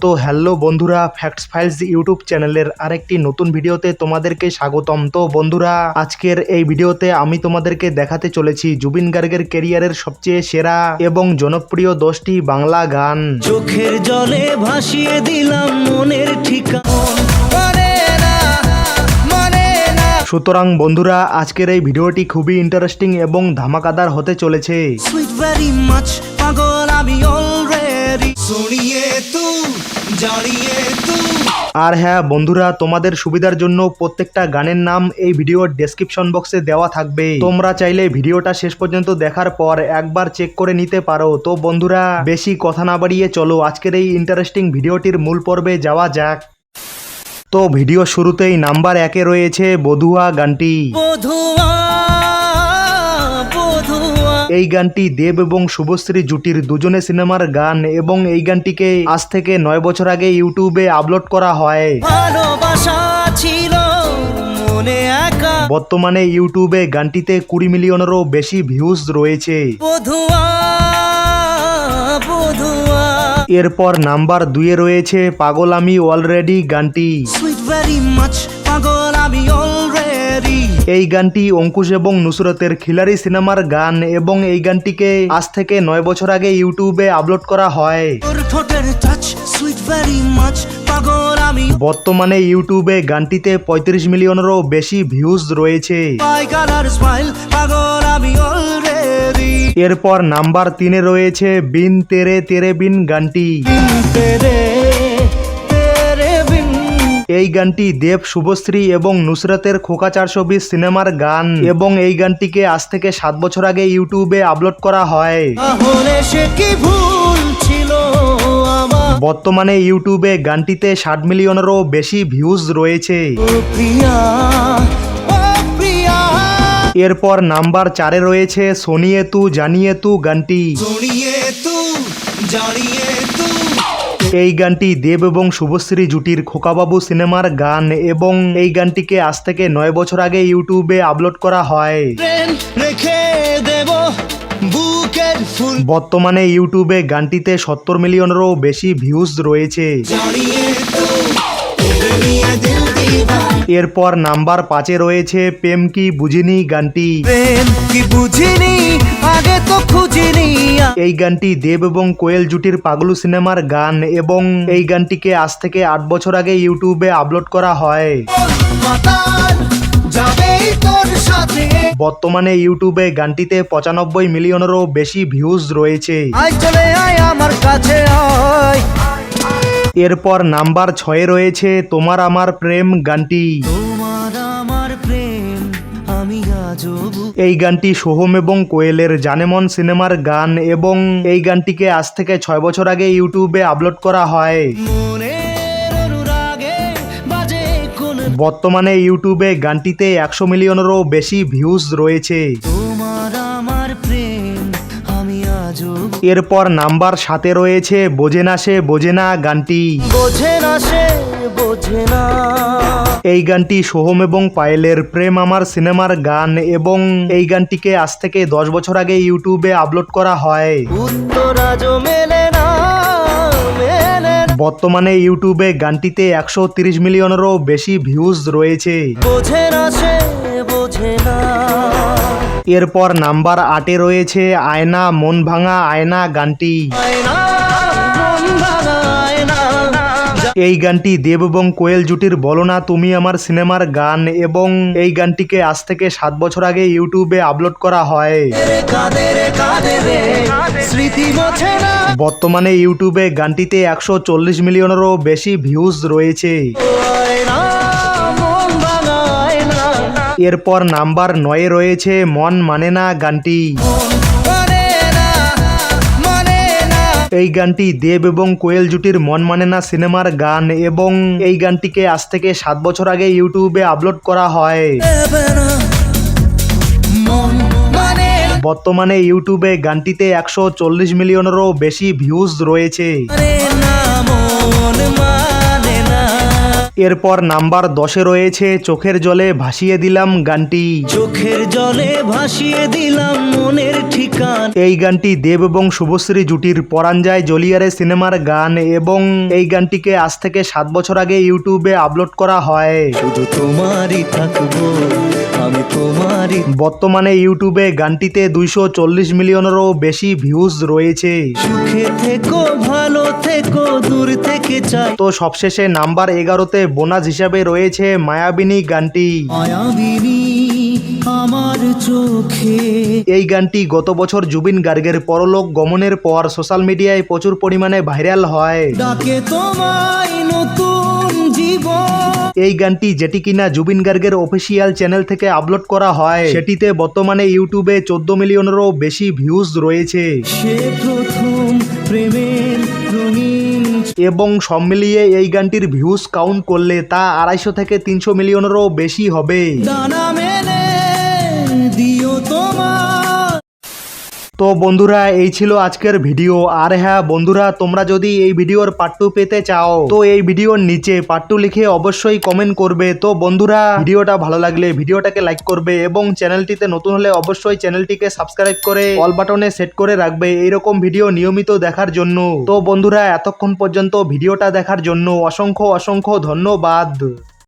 তো হ্যালো বন্ধুরা, facts files YouTube চ্যানেলের আরেকটি নতুন ভিডিওতে তোমাদেরকে স্বাগতম। তো বন্ধুরা, আজকের এই ভিডিওতে আমি তোমাদেরকে দেখাতে চলেছি জুবিন গার্গের ক্যারিয়ারের সবচেয়ে সেরা এবং জনপ্রিয় 10টি বাংলা গান। চোখের জলে ভাসিয়ে দিলাম মনের ঠিকানা। সুতরাং বন্ধুরা, আজকের এই ভিডিওটি খুবই ইন্টারেস্টিং এবং ধামাকাদার হতে চলেছে। Sweet very much, পাগল আমি already। শুনিয়ে তু জানিয়ে তু। আর হ্যাঁ বন্ধুরা, তোমাদের সুবিধার জন্য প্রত্যেকটা গানের নাম এই ভিডিওর ডেসক্রিপশন বক্সে দেওয়া থাকবে। তোমরা চাইলে ভিডিওটা শেষ পর্যন্ত দেখার পর একবার চেক করে নিতে পারো। তো বন্ধুরা, বেশি কথা না বাড়িয়ে চলো আজকের এই ইন্টারেস্টিং ভিডিওটির মূল পর্বে যাওয়া যাক। তো ভিডিও শুরুতেই নাম্বার 1-এ রয়েছে বধুয়া গানটি। বধুয়া বধুয়া। এই গানটি দেব এবং শুভশ্রী জুটির দুজনে সিনেমার গান এবং এই গানটিকে আজ থেকে 9 বছর আগে ইউটিউবে আপলোড করা হয়। ভালোবাসা ছিল মনে একা। বর্তমানে ইউটিউবে গানটিতে 20 মিলিয়নেরও বেশি ভিউজ রয়েছে। বধুয়া বধুয়া। এরপর নাম্বার 2-এ রয়েছে পাগল আমি অলরেডি গানটি। Sweet very much, পাগল আমি already। এই গানটি অঙ্কুশ এবং নুসরতের খিলাড়ি সিনেমার গান এবং এই গানটিকে আজ থেকে 9 বছর আগে ইউটিউবে আপলোড করা হয়। তোর ঠোঁটের touch, sweet very much, পাগল আমি। বর্তমানে ইউটিউবে গানটিতে 35 মিলিয়নেরও বেশি ভিউজ রয়েছে। My color smile, পাগল আমি already। এরপর নাম্বার 3-এ রয়েছে বিন তেরে তেরে বিন গানটি। তেরে তেরে বিন। এই গানটি দেব, শুভশ্রী এবং নুসরতের খোকা 420 সিনেমার গান এবং এই গানটিকে আজ থেকে 7 বছর আগে ইউটিউবে আপলোড করা হয়। তাহলে সে কি ভুল ছিল আমার। বর্তমানে ইউটিউবে গানটিতে 60 মিলিয়নেরও বেশি ভিউজ রয়েছে। ও প্রিয়া ও প্রিয়া। এরপর নাম্বার 4-এ রয়েছে শুনিয়ে তু জানিয়ে তু গানটি। শুনিয়ে তু জানিয়ে তু। এই গানটি দেব এবং শুভশ্রী জুটির খোকাবাবু সিনেমার গান এবং এই গানটিকে আজ থেকে 9 বছর আগে ইউটিউবে আপলোড করা হয়। ট্রেন রেখে দেব বুকের ফুল। বর্তমানে ইউটিউবে গানটিতে 70 মিলিয়নেরও বেশি ভিউজ রয়েছে। জানিয়ে তু দুনিয়া দিল দিওয়ানা। এরপর নাম্বার 5-এ রয়েছে প্রেম কি বুঝিনি গানটি। প্রেম কি বুঝিনি আগে তো খুঁজিনি। এই গানটি দেব এবং কোয়েল জুটির পাগলু সিনেমার গান এবং এই গানটিকে আজ থেকে 8 বছর আগে ইউটিউবে আপলোড করা হয়। মাতাল যাবেই তোর সাথে। বর্তমানে ইউটিউবে গানটিতে 95 মিলিয়নেরও বেশি ভিউজ রয়েছে। আয় চলে আয় আমার কাছে আয়। এরপর নাম্বার 6-এ রয়েছে তোমার আমার প্রেম গানটি। তোমার আমার প্রেম আমি আজও এই গানটি সোহম এবং কোয়েলের জানেমন সিনেমার গান এবং এই গানটিকে আজ থেকে 6 বছর আগে ইউটিউবে আপলোড করা হয়। মনের অনুরাগে বাজে কোন। বর্তমানে ইউটিউবে গানটিতে 100 মিলিয়নেরও বেশি ভিউজ রয়েছে। তোমার আমার প্রেম আমি আজও। এরপর নাম্বার 7-এ রয়েছে বোঝে না সে বোঝে না গানটি। বোঝে না সে বোঝে না। এই গানটি সোহম এবং পায়েলের প্রেম আমার সিনেমার গান এবং এই গানটিকে আজ থেকে 10 বছর আগে ইউটিউবে আপলোড করা হয়। উত্তর আজও মেলে না মেলে না। বর্তমানে ইউটিউবে গানটিতে 130 মিলিয়নেরও বেশি ভিউজ রয়েছে। বোঝে না সে বোঝে না। এরপর নাম্বার 8-এ রয়েছে আয়না মন ভাঙা আয়না গানটি। আয়না মন ভাঙা আয়না। এই গানটি দেব এবং কোয়েল জুটির বলো না তুমি আমার সিনেমার গান এবং এই গানটিকে আজ থেকে 7 বছর আগে ইউটিউবে আপলোড করা হয়। কাঁদে রে কাঁদে রে স্মৃতি মোছে না। বর্তমানে ইউটিউবে গানটিতে 140 মিলিয়নেরও বেশি ভিউজ রয়েছে। আয়না মন ভাঙা আয়না। এরপর নাম্বার 9-এ রয়েছে মন মানে না গানটি। মানে না মানে না। এই গানটি দেব এবং কোয়েল জুটির মন মানে না সিনেমার গান এবং এই গানটিকে আজ থেকে 7 বছর আগে ইউটিউবে আপলোড করা হয়। দেবে না মন মানে না। বর্তমানে ইউটিউবে গানটিতে 140 মিলিয়নেরও বেশি ভিউজ রয়েছে। মানে না মন মানে না। এরপর নাম্বার 10-এ রয়েছে চোখের জলে ভাসিয়ে দিলাম গানটি। চোখের জলে ভাসিয়ে দিলাম মনের ঠিকান। এই গানটি দেব এবং শুভশ্রী জুটির পরাণ যায় জলিয়ারে সিনেমার গান এবং এই গানটিকে আজ থেকে 7 বছর আগে ইউটিউবে আপলোড করা হয়। শুধু তোমারই থাকবো আমি তোমারই। বর্তমানে ইউটিউবে গানটিতে 240 মিলিয়নেরও বেশি ভিউজ রয়েছে। সুখে থেকো ভালো থেকো দূর থেকে চাই। তো সবশেষে নাম্বার 11-তে বোনাস হিসাবে রয়েছে মায়াবিনী গানটি। মায়াবিনী আমার চোখে। এই গানটি গত বছর জুবিন গার্গের পরলোক গমনের পর সোশ্যাল মিডিয়ায় প্রচুর পরিমাণে ভাইরাল হয়। ডাকে তোমায় নতুন জীবন। এই গানটি যেটি কিনা জুবিন গার্গের অফিসিয়াল চ্যানেল থেকে আপলোড করা হয়, সেটিতে বর্তমানে ইউটিউবে 14 মিলিয়নেরও বেশি ভিউজ রয়েছে সে প্রথম প্রেমের রঙিন। এবং সব মিলিয়ে এই গানটির ভিউজ কাউন্ট করলে তা 250 থেকে 300 মিলিয়নেরও বেশি হবে। ডানা মেলে দিও তোমার। তো বন্ধুরা এই ছিল আজকের ভিডিও। আর হ্যাঁ বন্ধুরা, তোমরা যদি এই ভিডিওর পার্ট 2 পেতে চাও তো এই ভিডিওর নিচে পার্ট 2 লিখে অবশ্যই কমেন্ট করবে। তো বন্ধুরা, ভিডিওটা ভালো লাগলে ভিডিওটাকে লাইক করবে এবং চ্যানেলটিতে নতুন হলে অবশ্যই চ্যানেলটিকে সাবস্ক্রাইব করে অল বাটনে সেট করে রাখবে এইরকম ভিডিও নিয়মিত দেখার জন্য। তো বন্ধুরা, এতক্ষণ পর্যন্ত ভিডিওটা দেখার জন্য অসংখ্য অসংখ্য ধন্যবাদ।